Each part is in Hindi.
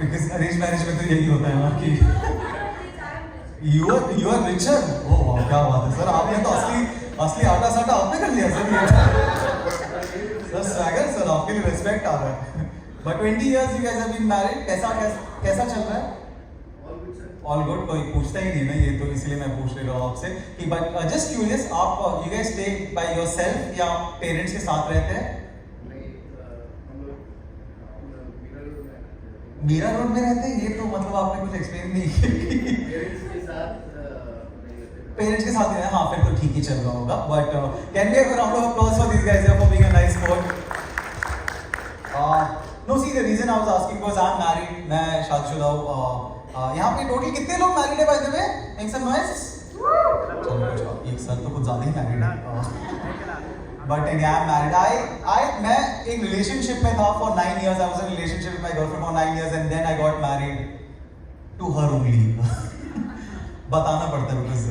बिकॉज अरेंज मैरिज में तो यही होता है ना कि यू आर रिचर। ओ वाह, क्या बात है सर, आपने तो असली असली आटा साटा आपने कर लिया सर। सर स्वैगर सर, आपके लिए रिस्पेक्ट आ रहा है। But 20 years you guys have been married, कैसा चल रहा है? All good. कोई पूछता ही नहीं ना, ये तो इसलिए मैं पूछ ले रहा हूँ आपसे कि बट जस्ट क्यूरियस, आप you guys stay by yourself या पेरेंट्स के साथ रहते हैं? मीरा रोड में रहते हैं, ये तो मतलब आपने कुछ एक्सप्लेन नहीं किया। पेरेंट्स के साथ है, हाँ फिर तो ठीक ही चल रहा होगा। But can we have a round of applause for this guys for being a nice sport. No see the reason I was asking because I am married, मैं शादीशुदा हूँ। यहाँ पे टोटल कितने लोग मैरिड है by the way? Make some noise. चलो एक सर तो कुछ ज्यादा ही मैरिड है। But I am married. मैं एक रिलेशनशिप में था for 9 years। I was in relationship with my girlfriend for 9 years and then I got married to her only. बताना पड़ता है बिकॉज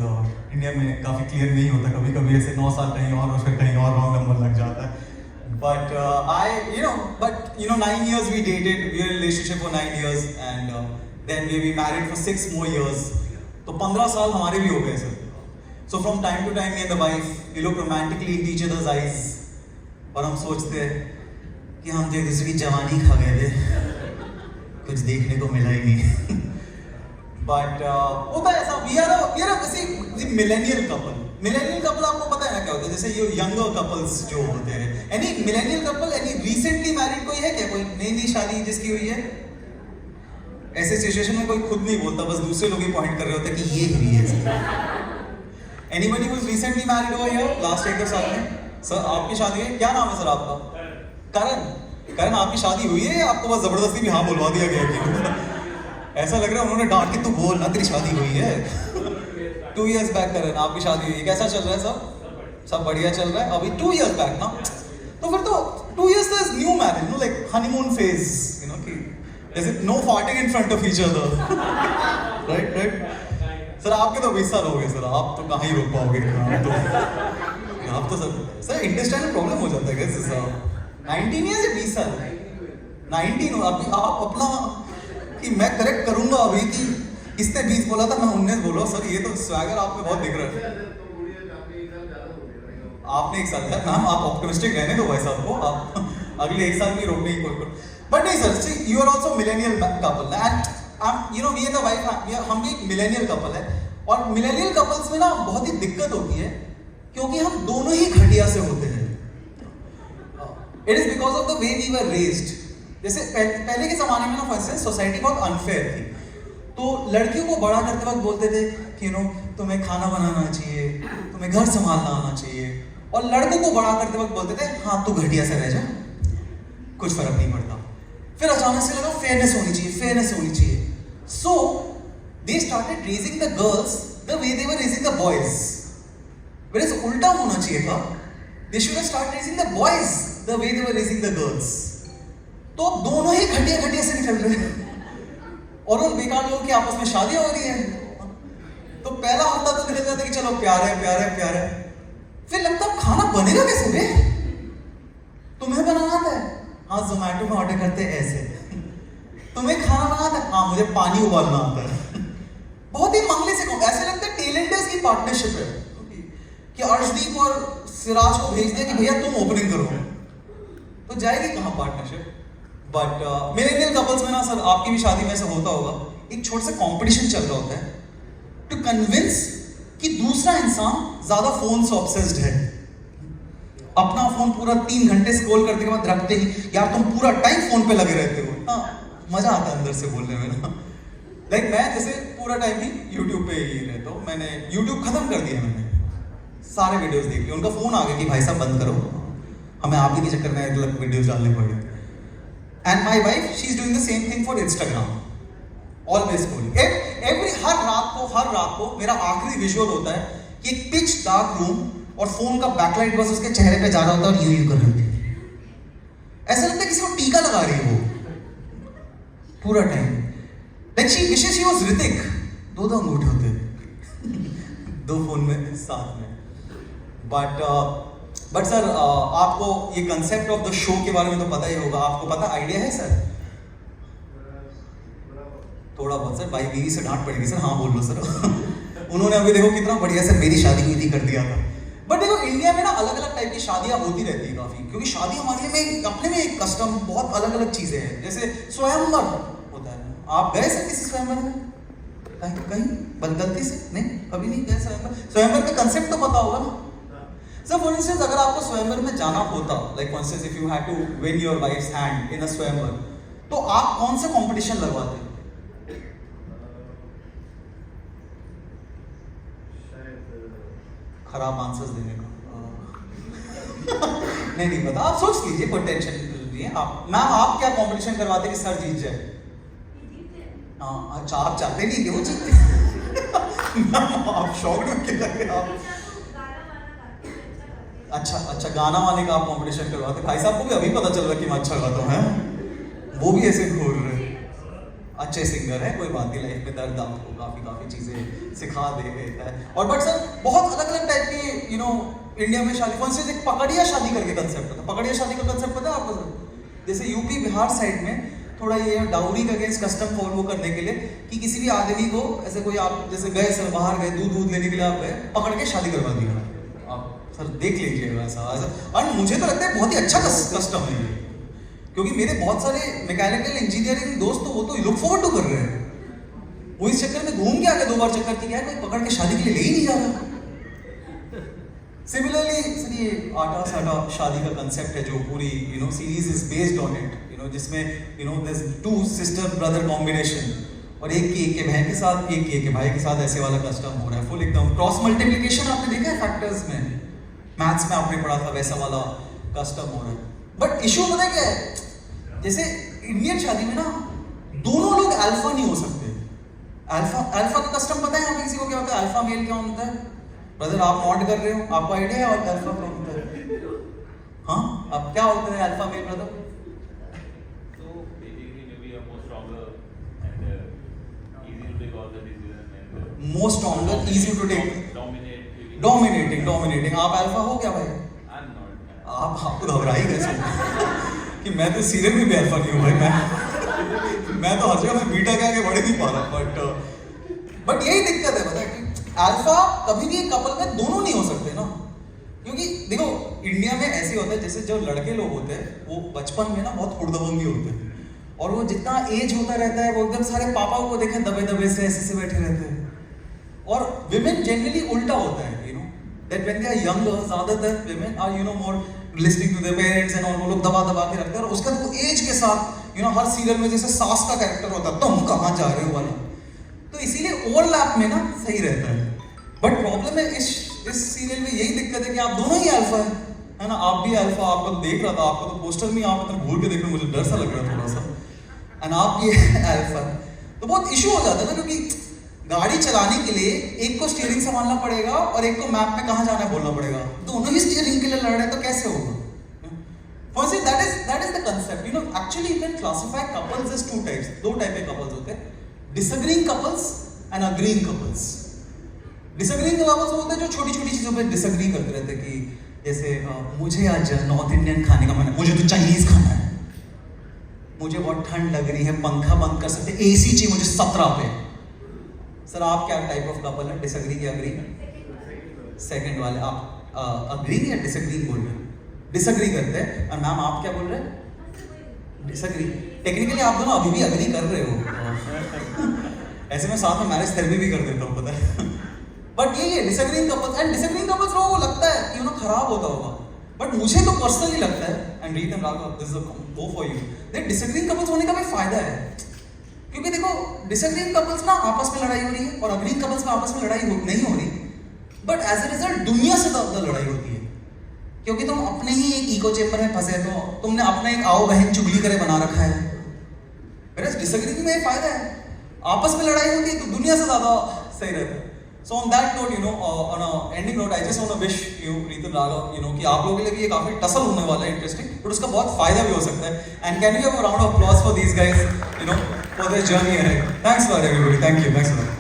इंडिया में काफी क्लियर नहीं होता, कभी कभी ऐसे 9 साल कहीं और फिर कहीं और रॉन्ग नंबर लग जाता है। But you know 9 years we dated, we were in a relationship for 9 years and then we married for 6 more years। तो 15 साल हमारे भी हो गए sir. So from time to time me and the wife we look romantically in each other's eyes और हम सोचते हैं कि हम तो एक दूसरे की जवानी खा गए थे, कुछ देखने को मिला ही नहीं। बट होता है ऐसा, we are a millennial couple। Millennial couple आपको पता है ना क्या होता है? जैसे ये यंगर कपल्स जो होते हैं, any millennial couple, any recently married कोई है क्या? कोई नई शादी जिसकी हुई है? ऐसे सिचुएशन में कोई खुद नहीं बोलता, बस दूसरे लोग ही पॉइंट कर रहे होते हैं कि ये हुई है। Anybody who is recently married over here last 1-2 साल में? सर आपकी शादी है, क्या नाम है सर आपका? करण। आपकी शादी हुई है या आपको बस जबरदस्ती भी हाँ बुलवा दिया गया कि ऐसा लग रहा है उन्होंने डांट के तू बोल ना, तेरी शादी हुई है। 2 years बैक करण आपकी शादी हुई है, कैसा चल रहा है सब? सब बढ़िया चल रहा है। अभी 2 years बैक ना, तो फिर तो 2 years is new marriage, no like honeymoon phase, you know कि जैसे no farting in front of each other. Right. Sir आपके तो 20 साल हो गए सर, आप तो कहाँ ही रोक पाओगे। आप तो सर इंटेस्टाइनल प्रॉब्लम हो जाता है कैसे सर? 19 years या 20 साल? 19 अभी आप अपना कि मैं करेक्ट करूंगा अभी कि किसने 20 बोला था, मैं 19 बोला सर। ये तो स्वैगर आप में बहुत दिख रहा है। आपने 1 साल है मैम, आप ऑप्टिमिस्टिक रहने दो भाई साहब को, आप अगले 1 साल भी रोकने की कोई। बट नहीं sir, see you are also millennial couple and you know we are the wife, हम भी एक मिलेनियल कपल है। और मिलेनियल कपल्स में ना बहुत ही दिक्कत होती है क्योंकि हम दोनों ही घटिया से होते हैं। It is because of the way we were raised. जैसे पहले के जमाने में ना फॉर इंस्टेंस सोसाइटी बहुत अनफेयर थी, तो लड़कियों को बड़ा करते वक्त बोलते थे कि यू नो तुम्हें खाना बनाना चाहिए, तुम्हें घर संभालना आना चाहिए, और लड़कों को बड़ा करते वक्त बोलते थे हाँ तू घटिया से रह जा, कुछ फर्क नहीं पड़ता। फिर अचानक से लगा फेयरनेस होनी चाहिए। So they started raising the girls the way they were raising the boys, whereas उल्टा होना चाहिए था। They should have start raising the boys the way they were raising the girls. तो दोनों ही घटिया से निकल रहे हैं और उन बेकार लोगों की आपस में शादियां हो रही है। तो पहला हफ्ता तो निकल जाता है कि चलो प्यार है। फिर लगता है खाना बनेगा कैसे बे? तुम्हें बनाना आता है? हाँ जोमैटो में ऑर्डर करते हैं ऐसे। तुम्हें खाना बनाना आता है? हाँ मुझे पानी उबालना आता है। बहुत ही मंगले से कम, ऐसे लगता है टेलेंटर्स की पार्टनरशिप है कि अर्शदीप और सिराज को भेज दिया कि भैया तुम ओपनिंग करो, तो जाएगी कहाँ पार्टनरशिप? बट मिलेनियल कपल्स में ना सर, आपकी भी शादी में ऐसा होता होगा, एक छोटा सा कंपटीशन चल रहा होता है टू कन्विंस कि दूसरा इंसान ज्यादा फोन से ऑब्सेस्ड है। अपना फोन पूरा 3 घंटे स्क्रॉल करने के बाद रखते ही यार तुम पूरा टाइम फोन पे लगे रहते हो। हाँ मजा आता है अंदर से बोलने में ना। लाइक मैं जैसे पूरा टाइम ही यूट्यूब पे ही रहता हूँ, मैंने यूट्यूब खत्म कर दिया, मैंने सारे वीडियोस देख लिए। उनका फोन आ गया कि भाई साहब बंद करो, हमें आप ही के चक्कर में अलग वीडियोस डालने पड़े। And my wife, she's doing the same thing for Instagram. Always scrolling. हर रात को मेरा आखिरी विजुअल होता है कि एक पिच डार्क रूम और फोन का बैकलाइट बस उसके चेहरे पे जा रहा होता है और यूं कर रही होती है। ऐसा लगता है किसी को टीका लगा रही है वो पूरा time. Like she wishes she was Hrithik। 2 अंगूठे होते हैं 2 फोन में साथ में। बट सर आपको ये कंसेप्ट ऑफ द शो के बारे में तो पता ही होगा, आपको पता आइडिया है सर? थोड़ा बहुत सर, भाई बीवी से डांट पड़ेगी सर, हाँ बोल लो सर। उन्होंने अभी देखो कितना बढ़िया से मेरी शादी हुई थी कर दिया था। बट देखो इंडिया में ना अलग अलग टाइप की शादियां होती रहती है काफी, क्योंकि शादी हमारे में अपने में एक कस्टम बहुत अलग अलग चीजें हैं। जैसे स्वयंवर होता है, आप गए सर किसी स्वयंवर में? कहीं कहीं गलती से नहीं, कभी नहीं गए स्वयंवर? स्वयंवर का कंसेप्ट तो पता होगा ना सर। फॉर इंस्टेंस अगर आपको स्वयंवर में जाना होता, like for instance if you had to win your wife's hand in a swayamvar, तो आप कौन से कंपटीशन लगवाते? खराब आंसर्स देने का नहीं पता, आप सोच लीजिए, कोई टेंशन नहीं है। आप मैम आप क्या कंपटीशन करवाते कि सर जीत जाए? हाँ अच्छा, आप चाहते नहीं कि वो जीते? मैम आप शॉक्ड हो के लग रहे आप। अच्छा गाना वाले का आप कंपटीशन करवाते? भाई साहब को भी अभी पता चल रहा है कि मैं अच्छा गाता हूँ, है वो भी ऐसे घूर रहे हैं। अच्छे सिंगर है, कोई बात नहीं, लाइफ में दर्द आपको काफी चीजें सिखा देता है। और बट सर बहुत अलग अलग टाइप की इंडिया में शादी, कौन से एक पकड़िया शादी करके कंसेप्ट होता है। पकड़िया शादी का कंसेप्ट पता है आपको सर? जैसे यूपी बिहार साइड में थोड़ा ये डाउरी का अगेंस्ट कस्टम फॉलो करने के लिए कि किसी भी आदमी को ऐसे कोई, आप जैसे गए सर बाहर गए दूध लेने के लिए, आप गए पकड़ के शादी करवा दिया। आप सर देख लीजिएगा ऐसा। और मुझे तो लगता है बहुत ही अच्छा कस्टम है ये, क्योंकि मेरे बहुत सारे मैकेनिकल इंजीनियरिंग दोस्त तो वो तो लुक फॉरवर्ड टू कर रहे हैं, वो इस चक्कर में घूम के आ गए 2 बार चक्कर की, क्या कोई पकड़ के शादी के लिए ले ही नहीं जा रहा। सिमिलरली सर ये आटा साटा शादी का कंसेप्ट है जो पूरी series is based on it, जिसमें दिस 2 सिस्टर ब्रदर कॉम्बिनेशन, और एक की बहन के साथ, एक की भाई के साथ, ऐसे वाला कस्टम हो रहा है फुल एकदम। क्रॉस मल्टीप्लिकेशन आपने देखा है फैक्टर्स में, मैथ्स में आपने पढ़ा था, वैसा वाला कस्टम हो रहा है। बट इशू पता है क्या है? जैसे इंडियन शादी में ना दोनों लोग अल्फा नहीं हो सकते। अल्फा का कस्टम पता है यहाँ पे किसी को क्या होता है? अल्फा मेल क्या होता है? ब्रदर आप नॉट कर रहे हो, आपको आइडिया है और अल्फा क्या होता है? हाँ अब क्या होता है alpha male brother? So basically maybe a more stronger and easy to take all the decisions and more stronger, easy to take, dominating। आप अल्फा हो क्या भाई? I'm not. आप तो घबरा ही गए सुन कि मैं तो सीरियल में भी अल्फा नहीं हूँ भाई। मैं तो हर जगह में बीटा के आगे बढ़ नहीं पा रहा। बट यही दिक्कत है पता है कि अल्फा कभी भी एक कपल में दोनों नहीं हो सकते ना, क्योंकि देखो इंडिया में ऐसे होता है, जैसे जो लड़के लोग होते हैं वो बचपन में ना बहुत हुड़दबंगी होते हैं, और वो जितना एज होता रहता है वो एकदम सारे पापा को देखें दबे से ऐसे बैठे रहते हैं। और विमेन जनरली उल्टा होता है, that when they are younger, ज्यादातर women are more listening to their parents and all, वो लोग दबा के रखते हैं। और उसका तो एज के साथ हर सीरियल में जैसे सास का कैरेक्टर होता है, तुम कहाँ जा रहे हो वाला, तो इसीलिए ओवरलैप में ना सही रहता है। बट प्रॉब्लम है इस सीरियल में यही दिक्कत है कि आप दोनों ही अल्फा है ना, आप भी अल्फा, आपको तो देख रहा था, आपको तो पोस्टर में आप इतना भूल के देख रहे, मुझे डर सा लग रहा थोड़ा सा, एंड आप भी अल्फा, तो बहुत इशू हो जाता है ना, क्योंकि गाड़ी चलाने के लिए एक को स्टीयरिंग संभालना पड़ेगा और एक को मैप में कहाँ जाना है बोलना पड़ेगा, दोनों ही स्टीयरिंग के लिए लड़ रहे हैं तो कैसे होगा? Firstly, that is the concept. Actually you can classify couples as 2 types. 2 type के कपल्स होते हैं, disagreeing couples and agreeing couples. Disagreeing couples होते हैं जो छोटी चीजों पे डिसएग्री करते रहते हैं, कि जैसे मुझे आज नॉर्थ इंडियन खाने का मन है, मुझे तो चाइनीज खाना है, मुझे बहुत ठंड लग रही है, पंखा बंद कर सकते, एसी चाहिए मुझे 17 पे। सर आप क्या टाइप ऑफ कपल है, डिसएग्री या अग्री? सेकंड वाले। आप अग्री या डिसएग्री बोल रहे हैं? डिसएग्री करते हैं। और मैम आप क्या बोल रहे हैं? डिसएग्री। टेक्निकली आप दोनों अभी भी अग्री कर रहे हो। ऐसे में साथ में मैरिज थेरेपी भी कर देता हूँ, पता है। बट ये disagreeing couples, and disagreeing couples लोगों को लगता है कि खराब होता होगा, बट मुझे तो पर्सनली लगता है, एंड रीत and Raghav this is go for you, that disagreeing couples होने का भी फायदा है। क्योंकि देखो डिसएग्रीइंग कपल्स ना आपस में लड़ाई हो रही है और अग्रीइंग कपल्स में आपस में लड़ाई नहीं हो रही, बट एज ए रिजल्ट दुनिया से ज्यादा लड़ाई होती है, क्योंकि तुम अपने ही एक इको चेम्बर में फंसे, तो तुमने अपना एक आओ बहन चुगली करे बना रखा है। डिसएग्रीइंग में फायदा है, आपस में लड़ाई होती है तो दुनिया से ज्यादा सही रहता है। So on that note, on a ending note, I just want to wish you, Rit and Raghav, कि आप लोगों के लिए भी ये काफी टसल होने वाला है, इंटरेस्टिंग, बट उसका बहुत फायदा भी हो सकता है। And can we have a round of applause for these guys, for their journey ahead? Thanks a lot, everybody. Thank you. Thanks a lot.